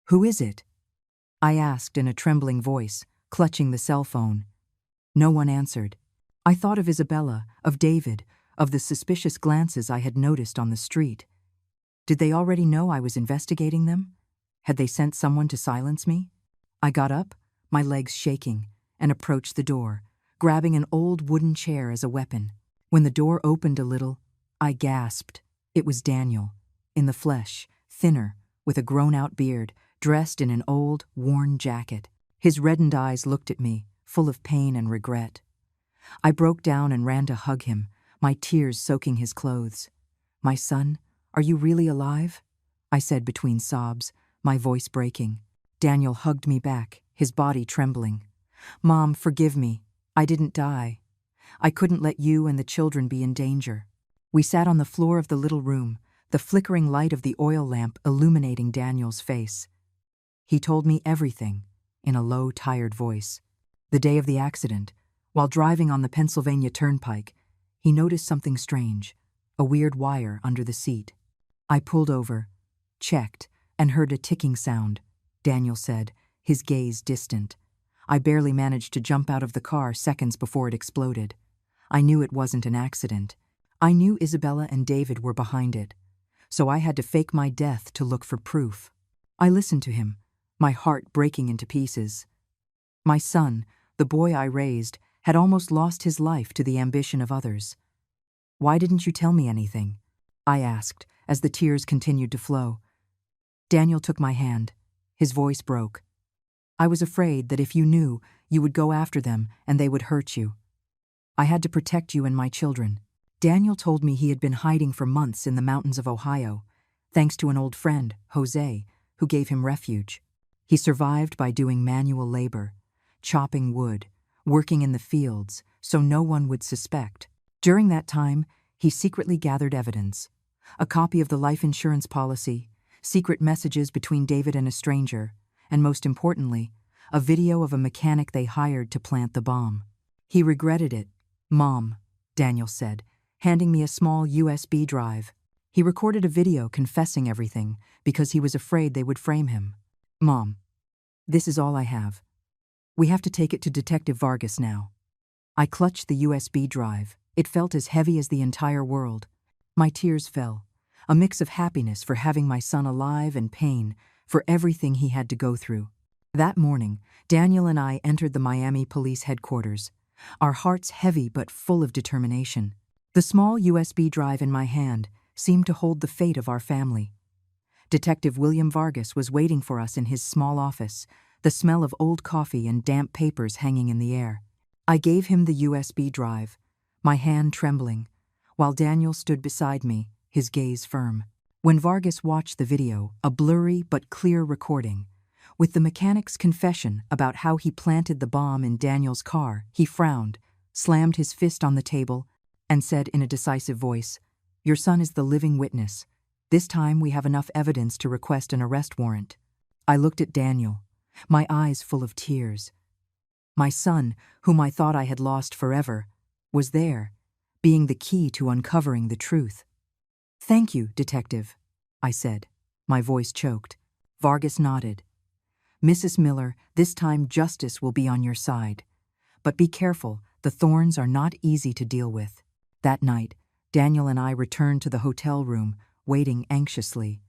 "Who is it?" I asked in a trembling voice, clutching the cell phone. No one answered. I thought of Isabella, of David, of the suspicious glances I had noticed on the street. Did they already know I was investigating them? Had they sent someone to silence me? I got up, my legs shaking, and approached the door, grabbing an old wooden chair as a weapon. When the door opened a little, I gasped. It was Daniel, in the flesh, thinner, with a grown-out beard, dressed in an old, worn jacket. His reddened eyes looked at me, full of pain and regret. I broke down and ran to hug him, my tears soaking his clothes. "My son, are you really alive?" I said between sobs, my voice breaking. Daniel hugged me back, his body trembling. "Mom, forgive me. I didn't die. I couldn't let you and the children be in danger." We sat on the floor of the little room, the flickering light of the oil lamp illuminating Daniel's face. He told me everything, in a low, tired voice. The day of the accident, while driving on the Pennsylvania Turnpike, he noticed something strange, a weird wire under the seat. I pulled over, checked, and heard a ticking sound, Daniel said, his gaze distant. I barely managed to jump out of the car seconds before it exploded. I knew it wasn't an accident. I knew Isabella and David were behind it, so I had to fake my death to look for proof. I listened to him, my heart breaking into pieces. My son, the boy I raised, had almost lost his life to the ambition of others. "Why didn't you tell me anything?" I asked, as the tears continued to flow. Daniel took my hand. His voice broke. "I was afraid that if you knew, you would go after them and they would hurt you. I had to protect you and my children." Daniel told me he had been hiding for months in the mountains of Ohio, thanks to an old friend, Jose, who gave him refuge. He survived by doing manual labor, chopping wood, working in the fields, so no one would suspect. During that time, he secretly gathered evidence: a copy of the life insurance policy, secret messages between David and a stranger, and most importantly, a video of a mechanic they hired to plant the bomb. He regretted it. "Mom," Daniel said, handing me a small USB drive. He recorded a video confessing everything because he was afraid they would frame him. "Mom, this is all I have. We have to take it to Detective Vargas now." I clutched the USB drive. It felt as heavy as the entire world. My tears fell, a mix of happiness for having my son alive and pain for everything he had to go through. That morning, Daniel and I entered the Miami Police Headquarters, our hearts heavy but full of determination. The small USB drive in my hand seemed to hold the fate of our family. Detective William Vargas was waiting for us in his small office, the smell of old coffee and damp papers hanging in the air. I gave him the USB drive, my hand trembling, while Daniel stood beside me, his gaze firm. When Vargas watched the video, a blurry but clear recording, with the mechanic's confession about how he planted the bomb in Daniel's car, he frowned, slammed his fist on the table, and said in a decisive voice, "Your son is the living witness. This time we have enough evidence to request an arrest warrant." I looked at Daniel, my eyes full of tears. My son, whom I thought I had lost forever, was there, being the key to uncovering the truth. "Thank you, Detective," I said, my voice choked. Vargas nodded. "Mrs. Miller, this time justice will be on your side. But be careful, the thorns are not easy to deal with." That night, Daniel and I returned to the hotel room, waiting anxiously.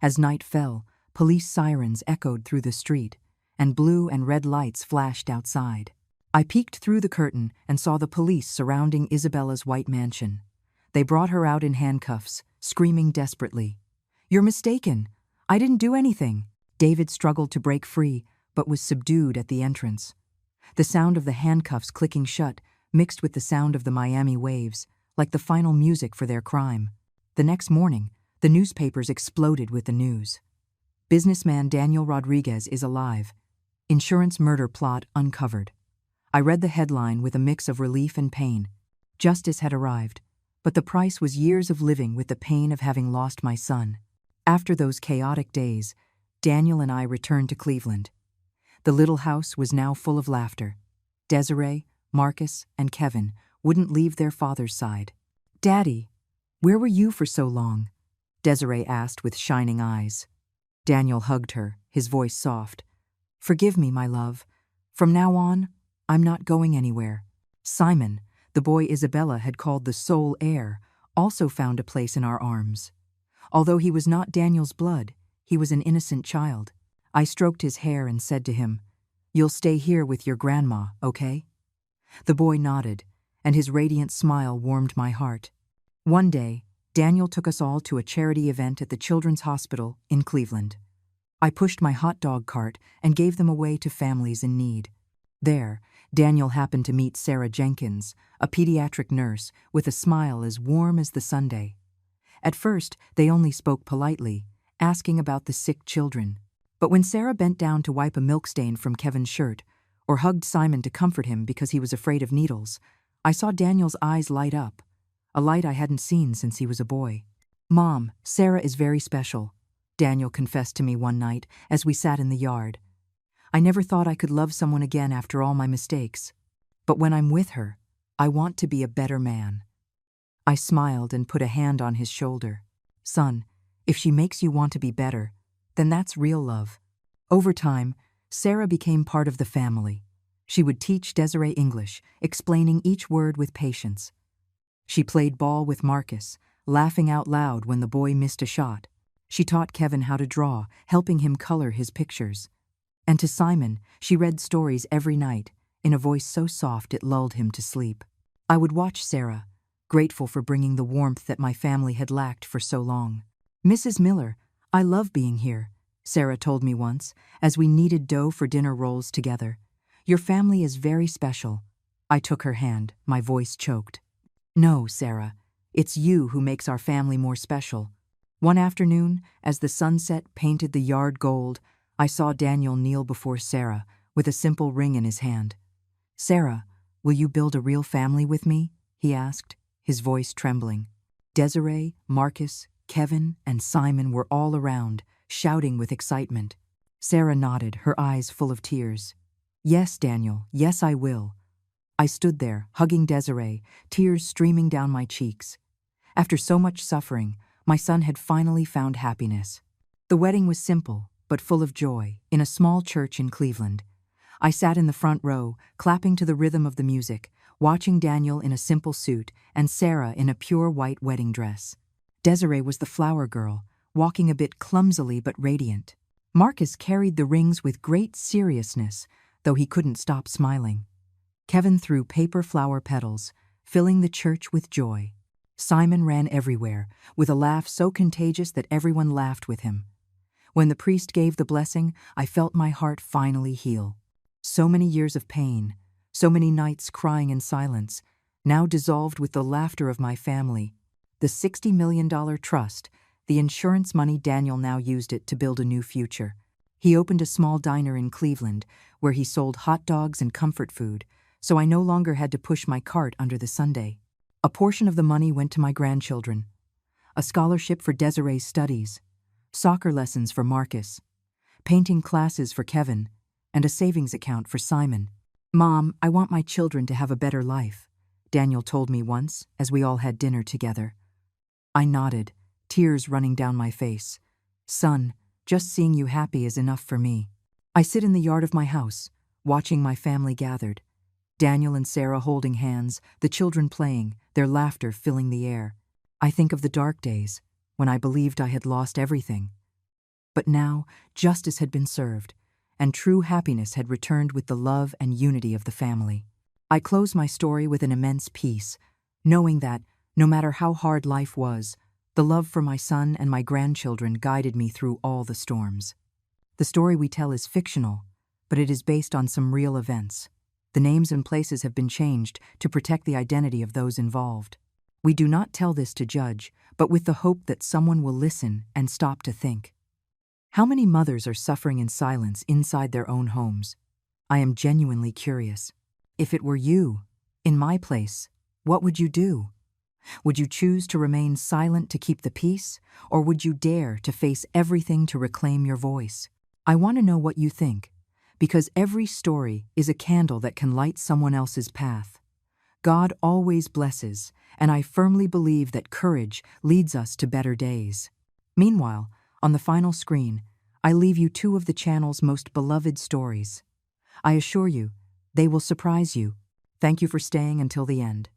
As night fell, police sirens echoed through the street, and blue and red lights flashed outside. I peeked through the curtain and saw the police surrounding Isabella's white mansion. They brought her out in handcuffs, screaming desperately, "You're mistaken. I didn't do anything." David struggled to break free, but was subdued at the entrance. The sound of the handcuffs clicking shut mixed with the sound of the Miami waves, like the final music for their crime. The next morning, the newspapers exploded with the news. "Businessman Daniel Rodriguez is alive. Insurance murder plot uncovered." I read the headline with a mix of relief and pain. Justice had arrived, but the price was years of living with the pain of having lost my son. After those chaotic days, Daniel and I returned to Cleveland. The little house was now full of laughter. Desiree, Marcus, and Kevin wouldn't leave their father's side. "Daddy, where were you for so long?" Desiree asked with shining eyes. Daniel hugged her, his voice soft. "Forgive me, my love. From now on, I'm not going anywhere." Simon, the boy Isabella had called the sole heir, also found a place in our arms. Although he was not Daniel's blood, he was an innocent child. I stroked his hair and said to him, "You'll stay here with your grandma, okay?" The boy nodded, and his radiant smile warmed my heart. One day, Daniel took us all to a charity event at the Children's Hospital in Cleveland. I pushed my hot dog cart and gave them away to families in need. There, Daniel happened to meet Sarah Jenkins, a pediatric nurse with a smile as warm as the Sunday. At first, they only spoke politely, asking about the sick children. But when Sarah bent down to wipe a milk stain from Kevin's shirt, or hugged Simon to comfort him because he was afraid of needles, I saw Daniel's eyes light up, a light I hadn't seen since he was a boy. "Mom, Sarah is very special," Daniel confessed to me one night as we sat in the yard. "I never thought I could love someone again after all my mistakes. But when I'm with her, I want to be a better man." I smiled and put a hand on his shoulder. "Son, if she makes you want to be better, then that's real love." Over time, Sarah became part of the family. She would teach Desiree English, explaining each word with patience. She played ball with Marcus, laughing out loud when the boy missed a shot. She taught Kevin how to draw, helping him color his pictures. And to Simon, she read stories every night, in a voice so soft it lulled him to sleep. I would watch Sarah, grateful for bringing the warmth that my family had lacked for so long. "Mrs. Miller, I love being here," Sarah told me once, as we kneaded dough for dinner rolls together. "Your family is very special." I took her hand, my voice choked. "No, Sarah, it's you who makes our family more special." One afternoon, as the sunset painted the yard gold, I saw Daniel kneel before Sarah with a simple ring in his hand. "Sarah, will you build a real family with me?" he asked, his voice trembling. Desiree, Marcus, Kevin, and Simon were all around, shouting with excitement. Sarah nodded, her eyes full of tears. "Yes, Daniel, yes, I will." I stood there, hugging Desiree, tears streaming down my cheeks. After so much suffering, my son had finally found happiness. The wedding was simple, but full of joy, in a small church in Cleveland. I sat in the front row, clapping to the rhythm of the music, watching Daniel in a simple suit and Sarah in a pure white wedding dress. Desiree was the flower girl, walking a bit clumsily but radiant. Marcus carried the rings with great seriousness, though he couldn't stop smiling. Kevin threw paper flower petals, filling the church with joy. Simon ran everywhere, with a laugh so contagious that everyone laughed with him. When the priest gave the blessing, I felt my heart finally heal. So many years of pain, so many nights crying in silence, now dissolved with the laughter of my family. The $60 million trust, the insurance money Daniel now used it to build a new future. He opened a small diner in Cleveland where he sold hot dogs and comfort food, so I no longer had to push my cart under the Sunday. A portion of the money went to my grandchildren. A scholarship for Desiree's studies, soccer lessons for Marcus, painting classes for Kevin, and a savings account for Simon. "Mom, I want my children to have a better life," Daniel told me once as we all had dinner together. I nodded, tears running down my face. "Son, just seeing you happy is enough for me." I sit in the yard of my house, watching my family gathered. Daniel and Sarah holding hands, the children playing, their laughter filling the air. I think of the dark days, when I believed I had lost everything. But now, justice had been served, and true happiness had returned with the love and unity of the family. I close my story with an immense peace, knowing that, no matter how hard life was, the love for my son and my grandchildren guided me through all the storms. The story we tell is fictional, but it is based on some real events. The names and places have been changed to protect the identity of those involved. We do not tell this to judge, but with the hope that someone will listen and stop to think. How many mothers are suffering in silence inside their own homes? I am genuinely curious. If it were you, in my place, What would you do? Would you choose to remain silent to keep the peace, or would you dare to face everything to reclaim your voice? I want to know what you think, because every story is a candle that can light someone else's path. God always blesses, and I firmly believe that courage leads us to better days. Meanwhile, on the final screen, I leave you two of the channel's most beloved stories. I assure you, they will surprise you. Thank you for staying until the end.